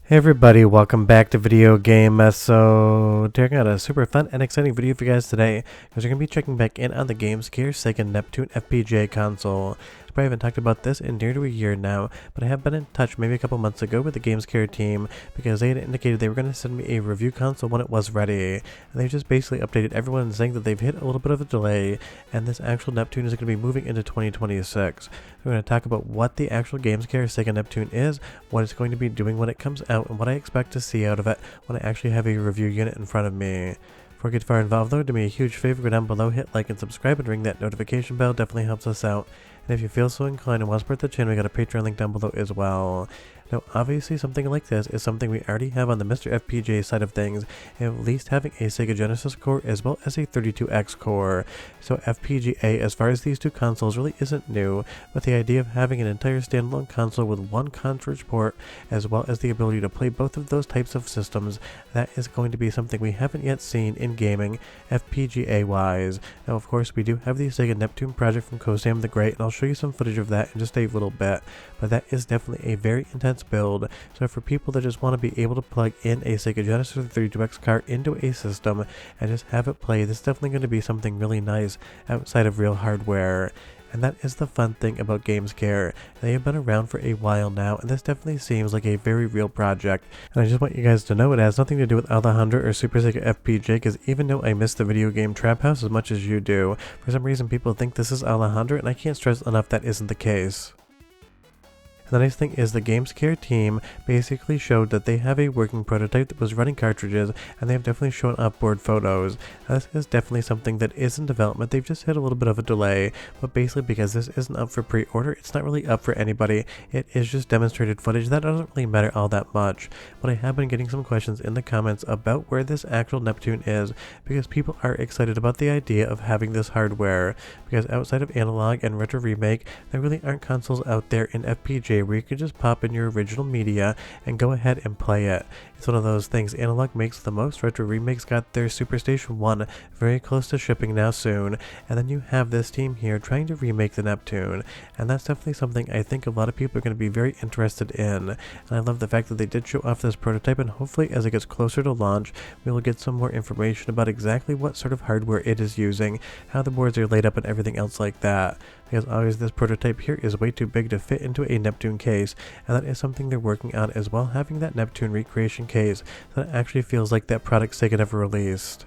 Hey everybody, welcome back to Video Game. So, I got a super fun and exciting video for you guys today, because we're going to be checking back in on the GamesCare Sega Neptune FPGA console. I haven't talked about this in near to a year now, but I have been in touch maybe a couple months ago with the GamesCare team, because they had indicated they were going to send me a review console when it was ready, and they just basically updated everyone saying that they've hit a little bit of a delay, and this actual Neptune is going to be moving into 2026. We're going to talk about what the actual GamesCare Sega Neptune is, what it's going to be doing when it comes out, and what I expect to see out of it when I actually have a review unit in front of me. Before I get far involved though, do me a huge favor, go down below, hit like and subscribe, and ring that notification bell, definitely helps us out. And if you feel so inclined and want to support the channel, we got a Patreon link down below as well. Now obviously something like this is something we already have on the Mr. FPGA side of things, at least having a Sega Genesis core as well as a 32X core. So FPGA as far as these two consoles really isn't new, but the idea of having an entire standalone console with one cartridge port as well as the ability to play both of those types of systems, that is going to be something we haven't yet seen in gaming FPGA wise. Now of course we do have the Sega Neptune project from Cosam the Great, and I'll show you some footage of that in just a little bit, but that is definitely a very intense build. So for people that just want to be able to plug in a Sega Genesis or 32X card into a system and just have it play, this is definitely going to be something really nice outside of real hardware. And that is the fun thing about GamesCare. They have been around for a while now, and this definitely seems like a very real project. And I just want you guys to know it has nothing to do with Alejandro or Super Sega FPGA, because even though I miss the video game Trap House as much as you do, for some reason people think this is Alejandro, and I can't stress enough that isn't the case. The nice thing is the GamesCare team basically showed that they have a working prototype that was running cartridges, and they have definitely shown off board photos. Now, this is definitely something that is in development. They've just hit a little bit of a delay, but basically because this isn't up for pre-order, it's not really up for anybody. It is just demonstrated footage that doesn't really matter all that much. But I have been getting some questions in the comments about where this actual Neptune is, because people are excited about the idea of having this hardware, because outside of analog and retro remake, there really aren't consoles out there in FPGA where you can just pop in your original media and go ahead and play it. It's one of those things. Analog makes the most. Retro remakes got their Super Station 1 very close to shipping now soon, and then you have this team here trying to remake the Neptune, and that's definitely something I think a lot of people are going to be very interested in. And I love the fact that they did show off this prototype, and hopefully as it gets closer to launch we will get some more information about exactly what sort of hardware it is using, how the boards are laid up, and everything else like that. Because obviously this prototype here is way too big to fit into a Neptune case, and that is something they're working on as well, having that Neptune recreation case that actually feels like that product Sega never released.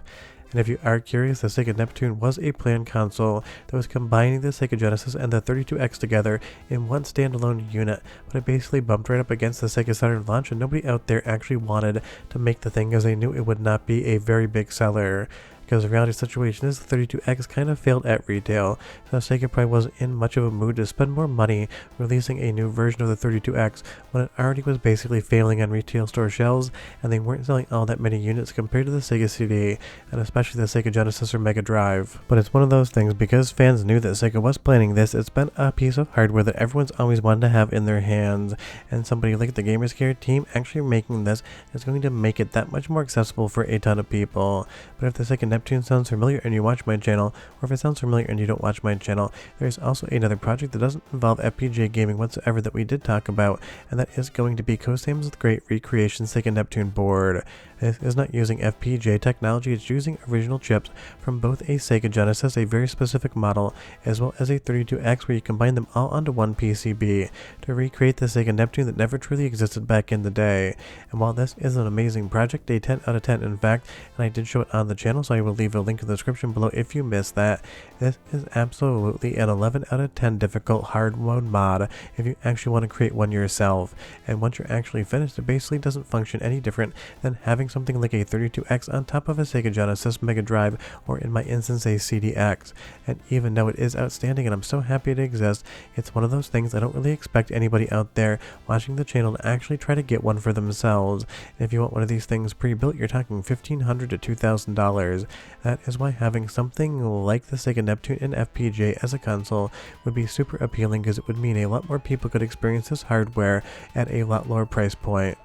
And if you are curious, the Sega Neptune was a planned console that was combining the Sega Genesis and the 32X together in one standalone unit, but it basically bumped right up against the Sega Saturn launch, and nobody out there actually wanted to make the thing because they knew it would not be a very big seller. Because the reality situation is the 32X kind of failed at retail, so Sega probably wasn't in much of a mood to spend more money releasing a new version of the 32X when it already was basically failing on retail store shelves, and they weren't selling all that many units compared to the Sega CD, and especially the Sega Genesis or Mega Drive. But it's one of those things, because fans knew that Sega was planning this, it's been a piece of hardware that everyone's always wanted to have in their hands, and somebody like the GamesCare team actually making this is going to make it that much more accessible for a ton of people. But if the Sega Neptune sounds familiar and you watch my channel, or if it sounds familiar and you don't watch my channel, there's also another project that doesn't involve FPGA gaming whatsoever that we did talk about, and that is going to be Cosam the Great recreation Sega Neptune board. This is not using FPGA technology, it's using original chips from both a Sega Genesis, a very specific model, as well as a 32X, where you combine them all onto one PCB to recreate the Sega Neptune that never truly existed back in the day. And while this is an amazing project, a 10 out of 10 in fact, and I did show it on the channel, so I will leave a link in the description below if you missed that, this is absolutely an 11 out of 10 difficult hard mode mod if you actually want to create one yourself. And once you're actually finished, it basically doesn't function any different than having something like a 32X on top of a Sega Genesis, Mega Drive, or in my instance a CDX. And even though it is outstanding and I'm so happy it exists, it's one of those things I don't really expect anybody out there watching the channel to actually try to get one for themselves. And if you want one of these things pre-built, you're talking $1,500 to $2,000. That is why having something like the Sega Neptune and FPGA as a console would be super appealing, because it would mean a lot more people could experience this hardware at a lot lower price point.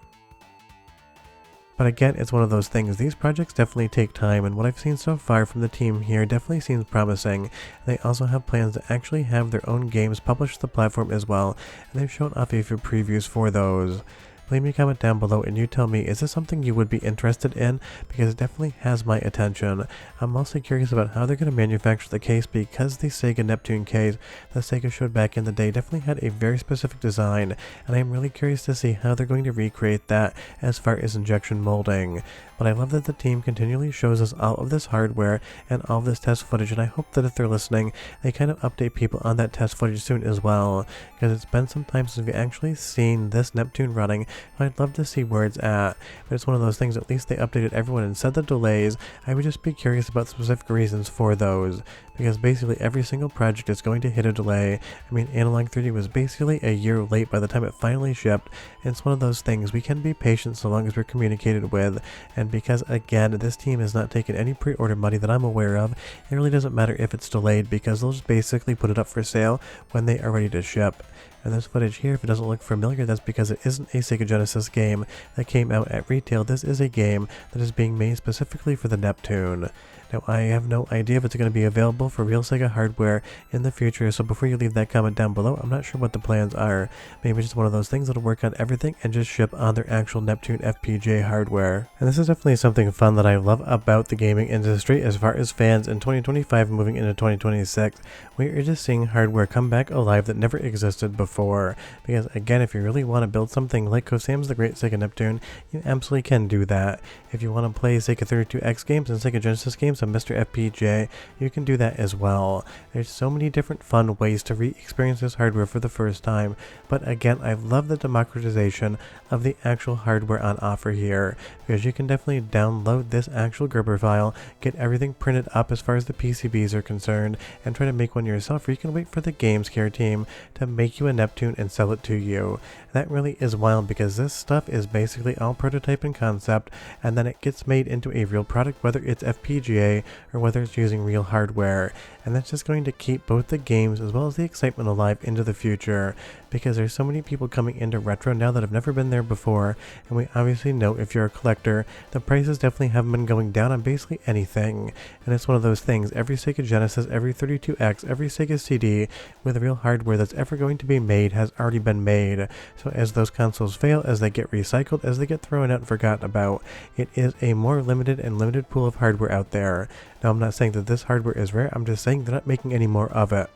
But again, it's one of those things, these projects definitely take time, and what I've seen so far from the team here definitely seems promising. They also have plans to actually have their own games published to the platform as well, and they've shown off a few previews for those. Leave me a comment down below and you tell me, is this something you would be interested in? Because it definitely has my attention. I'm mostly curious about how they're going to manufacture the case, because the Sega Neptune case that Sega showed back in the day definitely had a very specific design, and I'm really curious to see how they're going to recreate that as far as injection molding. But I love that the team continually shows us all of this hardware and all of this test footage, and I hope that if they're listening, they kind of update people on that test footage soon as well, because it's been some time since we've actually seen this Neptune running, and I'd love to see where it's at. But it's one of those things, at least they updated everyone and said the delays. I would just be curious about specific reasons for those, because basically every single project is going to hit a delay. I mean, Analog 3D was basically a year late by the time it finally shipped, and it's one of those things, we can be patient so long as we're communicated with, and because again, this team has not taken any pre-order money that I'm aware of, it really doesn't matter if it's delayed, because they'll just basically put it up for sale when they are ready to ship. And this footage here, if it doesn't look familiar, that's because it isn't a Sega Genesis game that came out at retail. This is a game that is being made specifically for the Neptune. Now, I have no idea if it's going to be available for real Sega hardware in the future, so before you leave that comment down below, I'm not sure what the plans are. Maybe just one of those things that'll work on everything and just ship on their actual Neptune FPGA hardware. And this is definitely something fun that I love about the gaming industry as far as fans in 2025 moving into 2026. We are just seeing hardware come back alive that never existed before. Because again, if you really want to build something like Cosam the Great Sega Neptune, you absolutely can do that. If you want to play Sega 32X games and Sega Genesis games on Mr. FPGA, you can do that as well. There's so many different fun ways to re-experience this hardware for the first time, but again, I love the democratization of the actual hardware on offer here, because you can definitely download this actual Gerber file, get everything printed up as far as the PCBs are concerned, and try to make one yourself, or you can wait for the GamesCare team to make you a Neptune and sell it to you. That really is wild, because this stuff is basically all prototype and concept, and then it gets made into a real product, whether it's FPGA or whether it's using real hardware. And that's just going to keep both the games as well as the excitement alive into the future, because there's so many people coming into retro now that have never been there before, and we obviously know if you're a collector, the prices definitely haven't been going down on basically anything. And it's one of those things, every Sega Genesis, every 32X, every Sega CD with real hardware that's ever going to be made has already been made. So as those consoles fail, as they get recycled, as they get thrown out and forgotten about, it is a more limited pool of hardware out there. Now, I'm not saying that this hardware is rare, I'm just saying they're not making any more of it.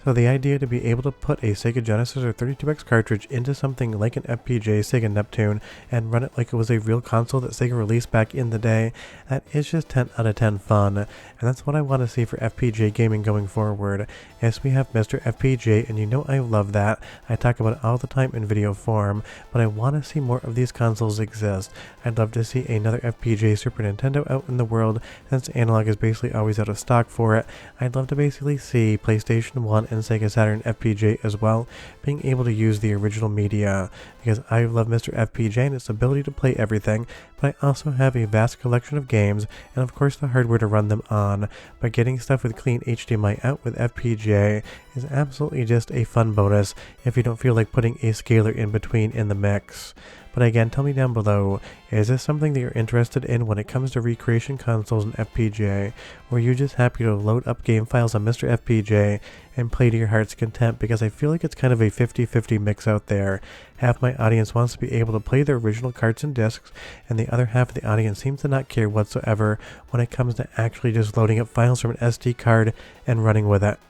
So the idea to be able to put a Sega Genesis or 32X cartridge into something like an FPGA Sega Neptune and run it like it was a real console that Sega released back in the day, that is just 10 out of 10 fun. And that's what I want to see for FPGA gaming going forward. Yes, we have Mr. FPGA, and you know I love that. I talk about it all the time in video form, but I want to see more of these consoles exist. I'd love to see another FPGA Super Nintendo out in the world, since Analog is basically always out of stock for it. I'd love to basically see PlayStation 1 and Sega Saturn FPGA as well, being able to use the original media, because I love Mr. FPGA and its ability to play everything, but I also have a vast collection of games, and of course the hardware to run them on. But getting stuff with clean HDMI out with FPGA is absolutely just a fun bonus if you don't feel like putting a scaler in between in the mix. But again, tell me down below, is this something that you're interested in when it comes to recreation consoles and FPGA, or are you just happy to load up game files on Mr. FPGA and play to your heart's content? Because I feel like it's kind of a 50-50 mix out there. Half my audience wants to be able to play their original cards and discs, and the other half of the audience seems to not care whatsoever when it comes to actually just loading up files from an SD card and running with it.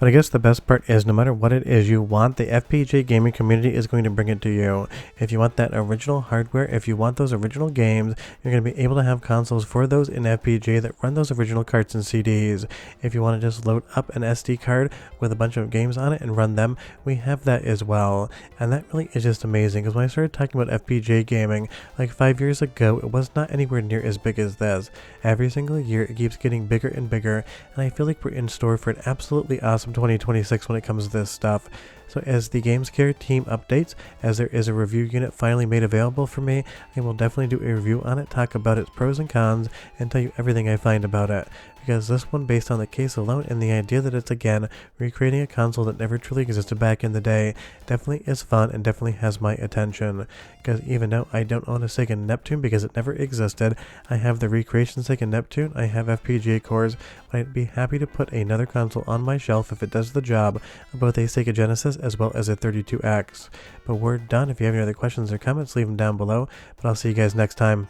But I guess the best part is, no matter what it is you want, the FPGA gaming community is going to bring it to you. If you want that original hardware, if you want those original games, you're going to be able to have consoles for those in FPGA that run those original cards and CDs. If you want to just load up an SD card with a bunch of games on it and run them, we have that as well. And that really is just amazing, because when I started talking about FPGA gaming like 5 years ago, it was not anywhere near as big as this. Every single year it keeps getting bigger and bigger, and I feel like we're in store for an absolutely awesome 2026 when it comes to this stuff. So as the GamesCare team updates, as there is a review unit finally made available for me, I will definitely do a review on it, talk about its pros and cons, and tell you everything I find about it. Because this one, based on the case alone and the idea that it's again recreating a console that never truly existed back in the day, definitely is fun and definitely has my attention. Because even though I don't own a Sega Neptune because it never existed, I have the recreation Sega Neptune, I have FPGA cores, but I'd be happy to put another console on my shelf if it does the job of both a Sega Genesis as well as a 32X. But we're done. If you have any other questions or comments, leave them down below. But I'll see you guys next time.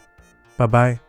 Bye bye.